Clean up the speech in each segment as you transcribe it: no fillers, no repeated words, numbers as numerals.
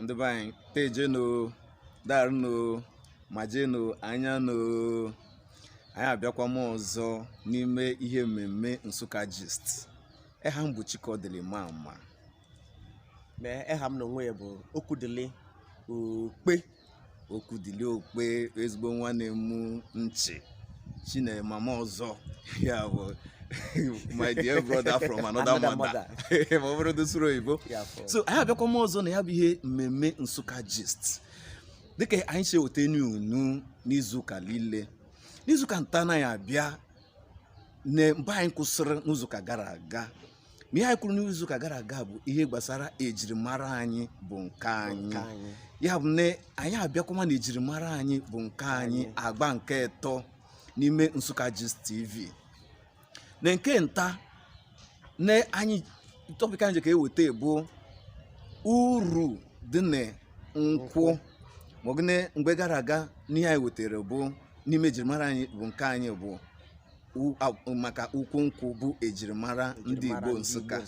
ndị be anyị tejeno darno majeno anyano anyị abịakwa m ọzọ n'ime ihe mmemme Nsukka Gist. Eha m bụ Chikodili mama mee eha m n'onwe ya bụ Okudili Okpe. Okudili Okpe, ezigbo nwanne m nchi Chine mama ọzọ ya bụ my dear brother from another mother. So anyị abịakwa m ọzọ na ya bụ ihe mmemme Nsukka Gist. Dịka anyị si weta unu n'izuụka niile, n'izuụka nta na ya abịa na mgbe anyị kwụsịrị n'izuụka gara aga. Ma ihe anyị kwuru n'izuụka gara aga bụ ihe gbasara ejirimara anyị bụ nke anyị. Ya bụ na anyị abịakwa na ejirimara anyị bụ nke anyị agba nke ịtọ n'ime Nsukka Gist TV. Na nke nta na anyị topic anyị ka eweta bụ uru dị na nkwụ. Mogene mgbe gara aga n'ihe anyị wetara bụ n'ime ejirimara anyị bụ nke anyị bụ maka ukwu nkwụ bụ ejirimara ndị Igbo Nsukka.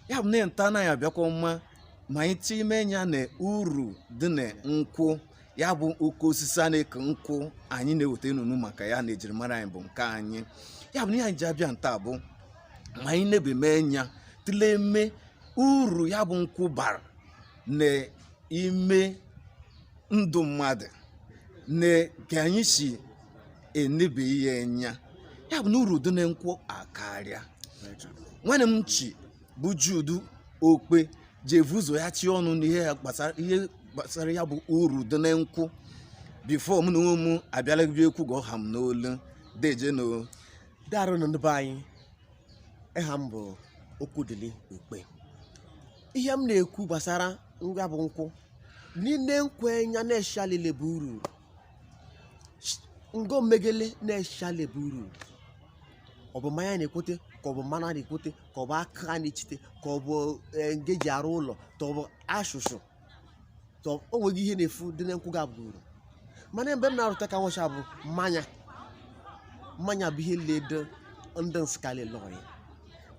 Ya bụ na nta anaghị abịakwa mma ma anyị time ya na uru dị na nkwụ, ya bụ oke osisi a na-eke nkwụ anyị na-eweta unu maka ya na ejirimara anyị bụ nke anyị. Ya bụ na ihe anyị ji abịa nta bụ ma anyị na-ebeme ya tụlee eme uru ya bụ nkwụ bara na ime ndụ mmadụ na ka anyị si enebe ihe anya. Ya bụ na uru dị na nkwụ akarịa. Nwanne m chi bụ Jude Okpe jevu ụzọ ya chi ọnụ n'ihe gbasara ya bụ uru dị na nkwụ bifo m na onwe m abịala gị ekwu gị ọha m n'olu dejeno darụ na ndị be anyị. Eha m bụ Okudili Okpe. Ihe m na-ekwu gbasara ngwa bụ nkwụ n'ine nkwenya na-eshalile bụ uru ngo megele na-eshale bụ uru. Ọ bụ mmanya na-ekwute ka ọ bụ mmanụ na-ekwute ka ọ bụ aka na-echite ka ọ bụ ngeji arụ ụlọ ka ọ bụ ashụshụ ka o nweghị ihe na-efu dị na nkwụ ga bụ uru. Mana mgbe m na-arụta ka nwacha bụ mmanya bụ ihe ledo ndị Nsukka lelọọ ya.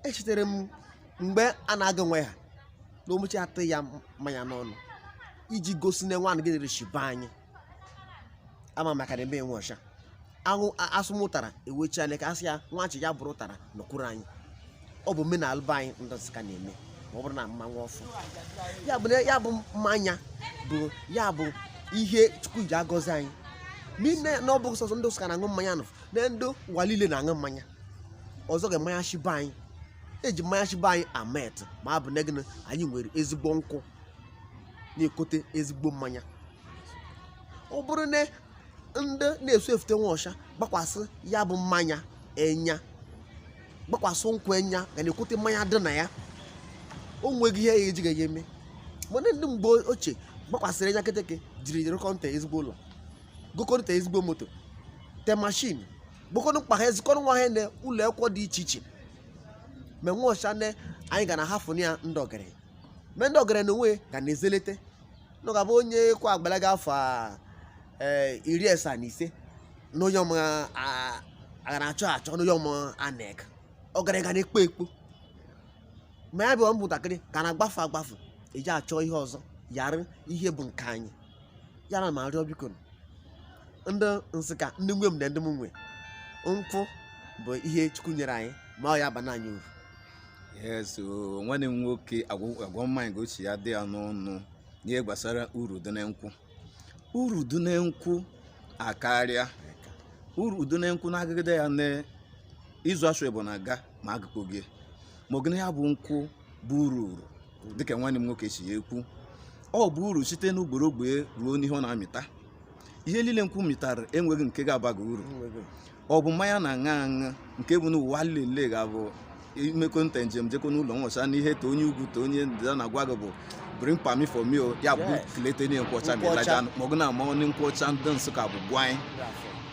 Echetere m mgbe a na-aga nwe ha na omechi atụ ya mmanya n'ọnụ iji gosi na nwaanyị gị reshiba anyị ama maka na ebe enwe ọcha anwụ asụmụtara ewechi anya ka asị ya nwachi ya bụrụ ụtara n'okpuru anyị. Ọ bụ omenala be anyị ndị Nsukka na-eme ma ọ bụrụ na mmanwụ ọfụ ya bụ mmanya bụ ya bụ ihe Chukwu ji agọzi anyị. N'ime na ọ bụ sọsọ ndị Nsukka na-aṅụ mmanya nọ na ndị ụwa niile na-aṅụ mmanya ọzọ ga mmanya shiba anyị. Eji mmanya shiba anyị amet ma bụ negịnị anyị nwere ezigbo nkwụ na-ekote ezigbo mmanya. Ọ bụrụ na ndị na-esu efute nwa ọcha gbakwasị ya bụ mmanya enya gbakwasị nkwụ enya ga na-ekote mmanya dị na ya, o nweghị ihe ya ejighị ya eme. Mana ndị mgbe ochie gbakwasịrị enya keteke jiri rụkọnta ezigbo ụlọ gokọnta ezigbo moto te mashin gbokọnụ mkpa ha ezikọrọ nwa ha na ụlọ akwụkwọ dị iche iche. Ma nwa ọcha na anyị ga na hafụ ya ndị ọgaranya ma ndị ọgaranya na onwe ga na-ezelete na ga bụ onye kwa agbalaga afọ 75 na onye ọma aga na-achọ achọ na onye ọma anek ọgaranya ga na-ekpo ekpo. Ma ya bụ ụmụntakịrị ka na-agbafu agbafu eji achọ ihe ọzọ yara ihe bụ nke anyị. Ya na ma rịọ biko ndị Nsukka ndị nwe m na ndị m nwe nkwụ bụ ihe Chukwu nyere anyị ma ọ ya bana anyị uru. Yes, nwanne m nwoke agwa mmanya gochi ya dị ya n'ọnụ n'ihe gbasara uru dị na nkwụ. Uru dị na nkwụ akarịa. Uru dị na nkwụ na-agagide ya na ịzụ asụ ebo na aga ma agụkọ gị ma ogene ya bụ nkwụ bụ uru dịka nwanne m nwoke si ya ekwu. Ọ bụ uru site n'ugboro ogbe ruo n'ihe ọ na-amịta. Ihe niile nkwụ mịtara enweghị nke ga-abaghị uru. Ọ bụ mmanya na-aṅa aṅa nke bụ n'ụwa niile ga-abụ imekọ nta njem jekọ n'ụlọ nwọcha n'ihe ta onye ugwu ta onye ndịda na-agwa gị bụ bring permit for me ya bụ kilete na nkwọcha melaja ma ọ gụ na ama onye nkwọcha ndị Nsukka bụ gwa anyị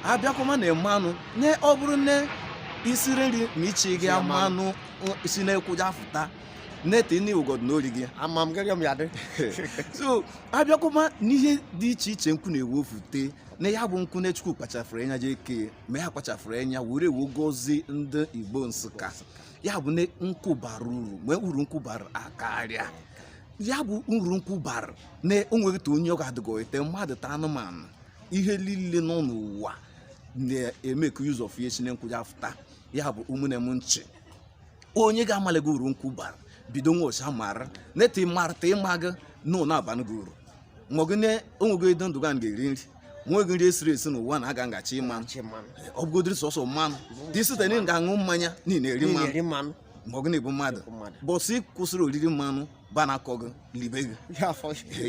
abịakọma na mmanụ nye ọ bụrụ na isiri nri ma ichi gị mmanụ isi na-ekwuja afụta nete ni ugodo n'ori gị ama m gịrị m ya dị. So abịakọma n'ihe dị iche iche nkwụ na-ewofute na ya bụ nkwụ na Chukwu kpachafụrụ anya je eke ma ya kpachafụrụ anya were gozie ndị Igbo Nsukka. Ya bụ na nkwụ bara uru ma uru nkwụ bara akarịa. ya bụ uru nkwụ bara na onweghịta onye ọ ga-adịgo ete mmadụ ta anụmanụ ihe niile nọ n'ụwa na-eme ka use of ya si na nkwụ ya fụta ya bụ ụmụnne m nchi onye ga-amalego uru nkwụ bara bido nwa ọcha mara neta ịmarịta ịmaga nọ na-abanụ gị uru maọgụ na onwego edo ndụ ga ga-eri nri nweghị nri esiri esi n'ụwa na-aga ngachi ịmanụ ọ bụgodiri sọsọ mmanụ dị site na ga-aṅụ mmanya niile eri mmanụ maọgụ na-ebu mmadụ bọsị kwụsịrị oriri mmanụ banakọ gị libe gị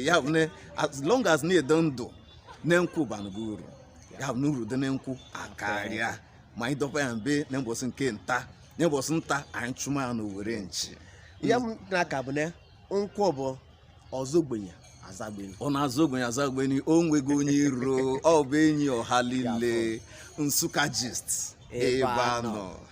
ya bụ na as long as na-edo ndụ na nkwụ banụ gị uru ya bụ na uru dị na nkwụ akarịa ma anyị dọba ya mbe na mbọsị nke nta na mbọsị nta anyị chụma ya n'Owere nchi ya m na-aka bụ na nkwụ bụ ọzọgbenye azagbeni ọ na-azụ ogbenye azagbeni o nwego onye iro ọ bụ enyi ọha niile Nsukka Gist ebe a nọ.